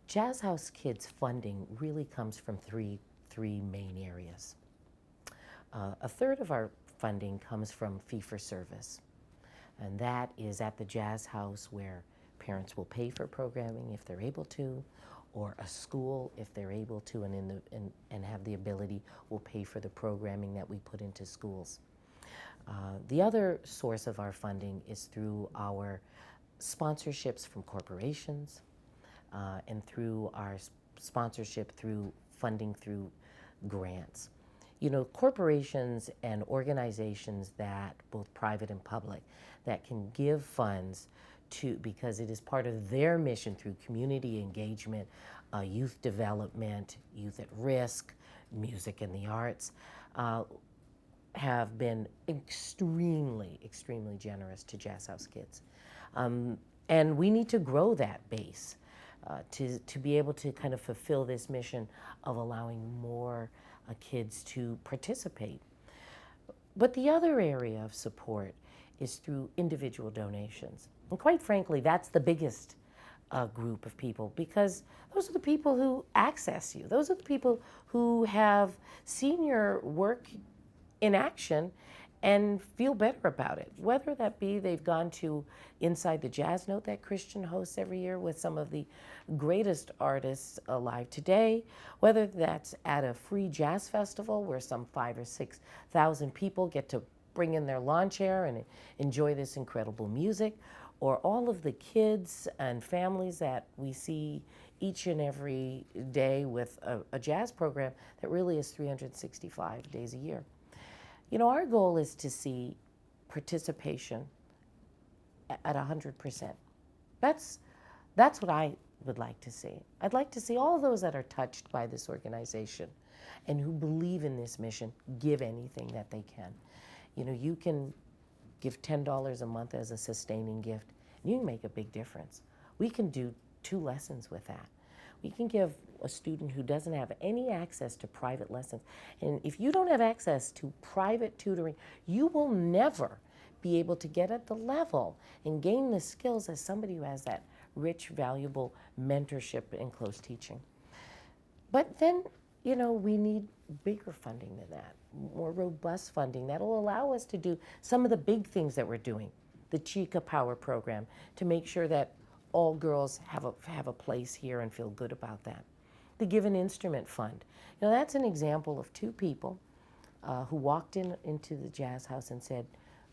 Jazz House Kids funding really comes from three main areas. A third of our funding comes from fee-for-service, and that is at the Jazz House where parents will pay for programming if they're able to, or a school if they're able to and have the ability will pay for the programming that we put into schools. The other source of our funding is through our sponsorships from corporations and through our sponsorship through funding through grants. You know, corporations and organizations that, both private and public, that can give funds to, because it is part of their mission through community engagement, youth development, youth at risk, music and the arts, have been extremely, extremely generous to Jazz House Kids. And we need to grow that base to be able to kind of fulfill this mission of allowing more kids to participate. But the other area of support is through individual donations. And quite frankly, that's the biggest group of people, because those are the people who access you. Those are the people who have seen your work in action and feel better about it. Whether that be they've gone to Inside the Jazz Note that Christian hosts every year with some of the greatest artists alive today, whether that's at a free jazz festival where some 5,000 or 6,000 people get to bring in their lawn chair and enjoy this incredible music, or all of the kids and families that we see each and every day with a jazz program that really is 365 days a year. You know, our goal is to see participation at 100%. That's what I would like to see. I'd like to see all those that are touched by this organization and who believe in this mission give anything that they can. You know, you can give $10 a month as a sustaining gift, and you can make a big difference. We can do 2 lessons with that. We can give a student who doesn't have any access to private lessons. And if you don't have access to private tutoring, you will never be able to get at the level and gain the skills as somebody who has that rich, valuable mentorship and close teaching. But then, you know, we need bigger funding than that, more robust funding that will allow us to do some of the big things that we're doing. The Chica Power program, to make sure that all girls have a place here and feel good about that. The Give an Instrument Fund. You know, that's an example of 2 people who walked into the Jazz House and said,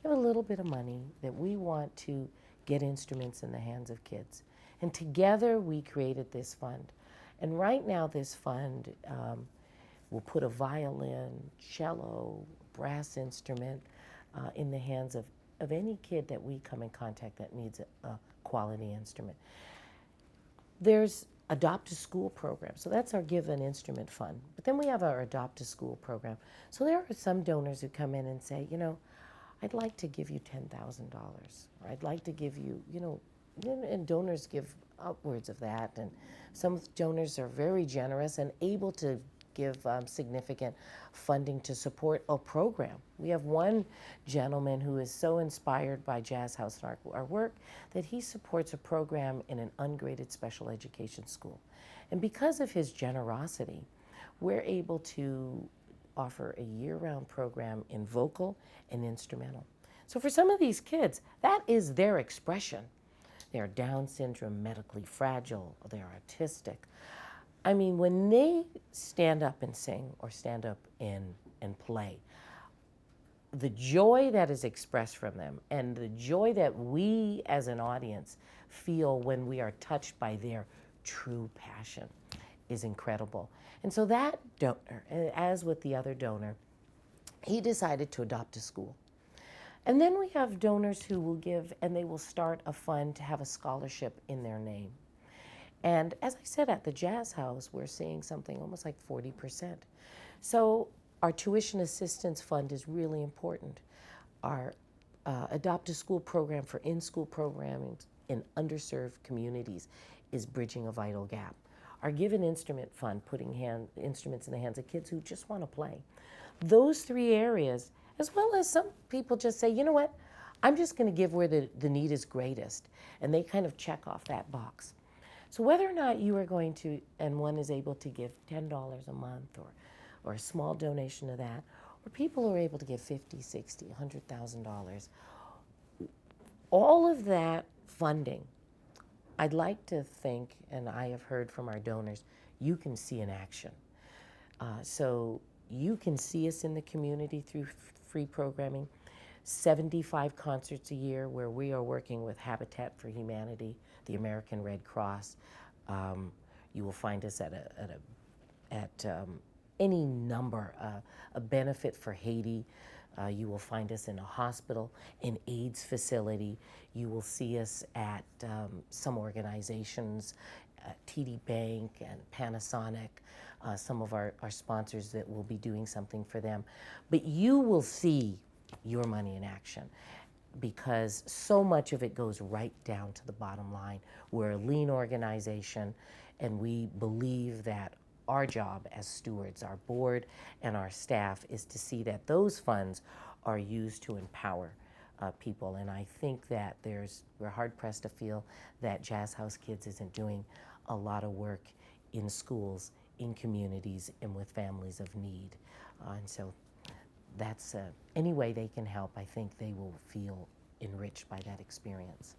we have a little bit of money that we want to get instruments in the hands of kids. And together we created this fund. And right now this fund will put a violin, cello, brass instrument in the hands of any kid that we come in contact that needs a quality instrument. There's Adopt a School program. So that's our Give an Instrument Fund. But then we have our Adopt a School program. So there are some donors who come in and say, you know, I'd like to give you $10,000, or I'd like to give you, you know, and donors give upwards of that. And some donors are very generous and able to give significant funding to support a program. We have one gentleman who is so inspired by Jazz House and our work that he supports a program in an ungraded special education school. And because of his generosity, we're able to offer a year-round program in vocal and instrumental. So for some of these kids, that is their expression. They're Down syndrome, medically fragile, they're autistic. I mean, when they stand up and sing or stand up and play, the joy that is expressed from them and the joy that we as an audience feel when we are touched by their true passion is incredible. And so that donor, as with the other donor, he decided to adopt a school. And then we have donors who will give, and they will start a fund to have a scholarship in their name. And as I said, at the Jazz House, we're seeing something almost like 40%. So our tuition assistance fund is really important. Our Adopt a School program for in-school programming in underserved communities is bridging a vital gap. Our Give an Instrument Fund, putting instruments in the hands of kids who just want to play. Those 3 areas, as well as some people just say, you know what, I'm just going to give where the need is greatest. And they kind of check off that box. So whether or not you are going to, and one is able to give $10 a month or a small donation of that, or people are able to give 50, 60, $100,000, all of that funding, I'd like to think, and I have heard from our donors, you can see in action. So you can see us in the community through free programming, 75 concerts a year where we are working with Habitat for Humanity, the American Red Cross. You will find us at any number, a benefit for Haiti. You will find us in a hospital, an AIDS facility. You will see us at some organizations, TD Bank and Panasonic, some of our sponsors that will be doing something for them. But you will see your money in action because so much of it goes right down to the bottom line. We're a lean organization and we believe that our job as stewards, our board and our staff, is to see that those funds are used to empower people. And I think that we're hard pressed to feel that Jazz House Kids isn't doing a lot of work in schools, in communities, and with families of need. And so that's any way they can help, I think they will feel enriched by that experience.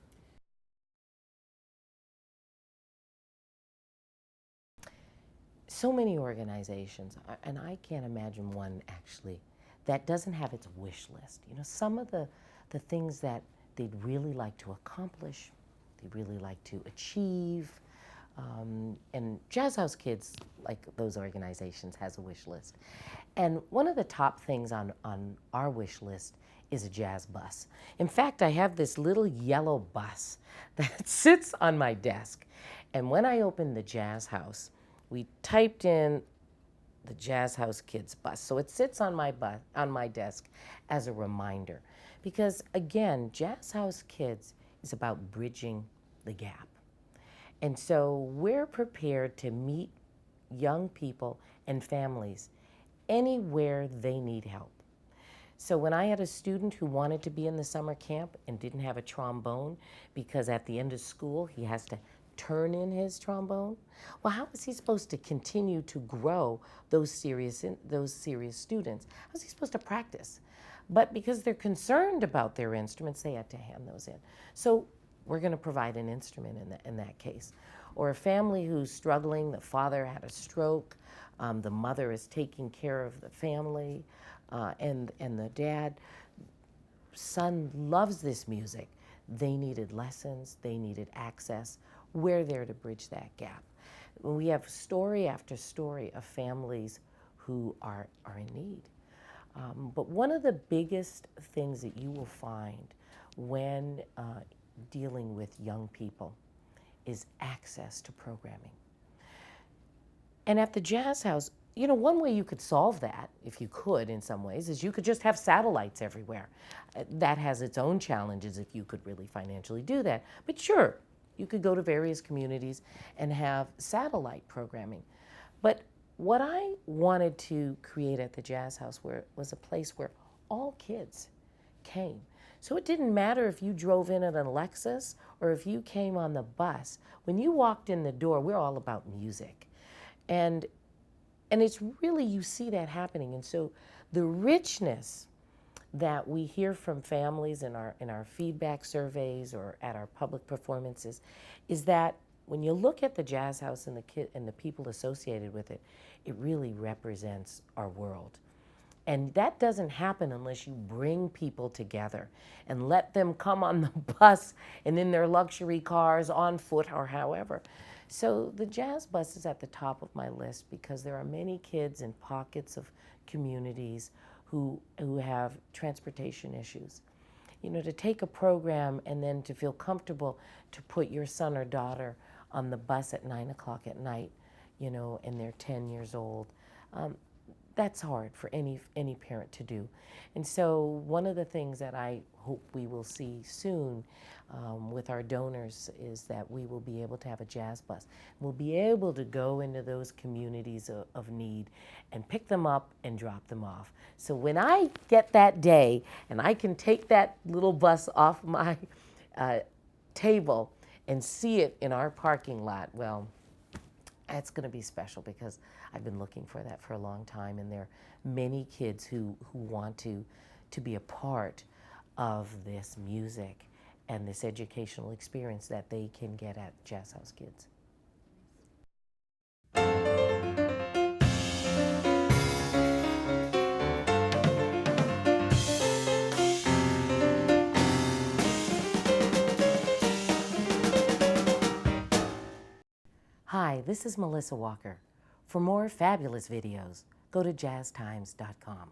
So many organizations, and I can't imagine one actually, that doesn't have its wish list. You know, some of the things that they'd really like to accomplish, they'd really like to achieve, and Jazz House Kids, like those organizations, has a wish list. And one of the top things on our wish list is a jazz bus. In fact, I have this little yellow bus that sits on my desk. And when I opened the Jazz House, we typed in the Jazz House Kids bus. So it sits on my desk as a reminder. Because again, Jazz House Kids is about bridging the gap. And so we're prepared to meet young people and families anywhere they need help. So when I had a student who wanted to be in the summer camp and didn't have a trombone because at the end of school he has to turn in his trombone, well, how is he supposed to continue to grow those serious students? How is he supposed to practice? But because they're concerned about their instruments, they had to hand those in. So we're going to provide an instrument in that case. Or a family who's struggling, the father had a stroke, the mother is taking care of the family, and the son loves this music. They needed lessons, they needed access. We're there to bridge that gap. We have story after story of families who are in need. But one of the biggest things that you will find when dealing with young people is access to programming. And at the Jazz House, you know, one way you could solve that, if you could in some ways, is you could just have satellites everywhere. That has its own challenges if you could really financially do that. But sure, you could go to various communities and have satellite programming. But what I wanted to create at the Jazz House was a place where all kids came. So it didn't matter if you drove in at an Lexus or if you came on the bus. When you walked in the door, we're all about music. And it's really, you see that happening. And so the richness that we hear from families in our feedback surveys or at our public performances is that when you look at the Jazz House and the people associated with it, it really represents our world. And that doesn't happen unless you bring people together and let them come on the bus and in their luxury cars, on foot or however. So the jazz bus is at the top of my list because there are many kids in pockets of communities who have transportation issues. You know, to take a program and then to feel comfortable to put your son or daughter on the bus at 9 o'clock at night, you know, and they're 10 years old, that's hard for any parent to do. And so one of the things that I hope we will see soon with our donors is that we will be able to have a jazz bus. We'll be able to go into those communities of need and pick them up and drop them off. So when I get that day and I can take that little bus off my table and see it in our parking lot, well, that's going to be special because I've been looking for that for a long time, and there are many kids who want to be a part of this music and this educational experience that they can get at Jazz House Kids. Hi, this is Melissa Walker. For more fabulous videos, go to jazztimes.com.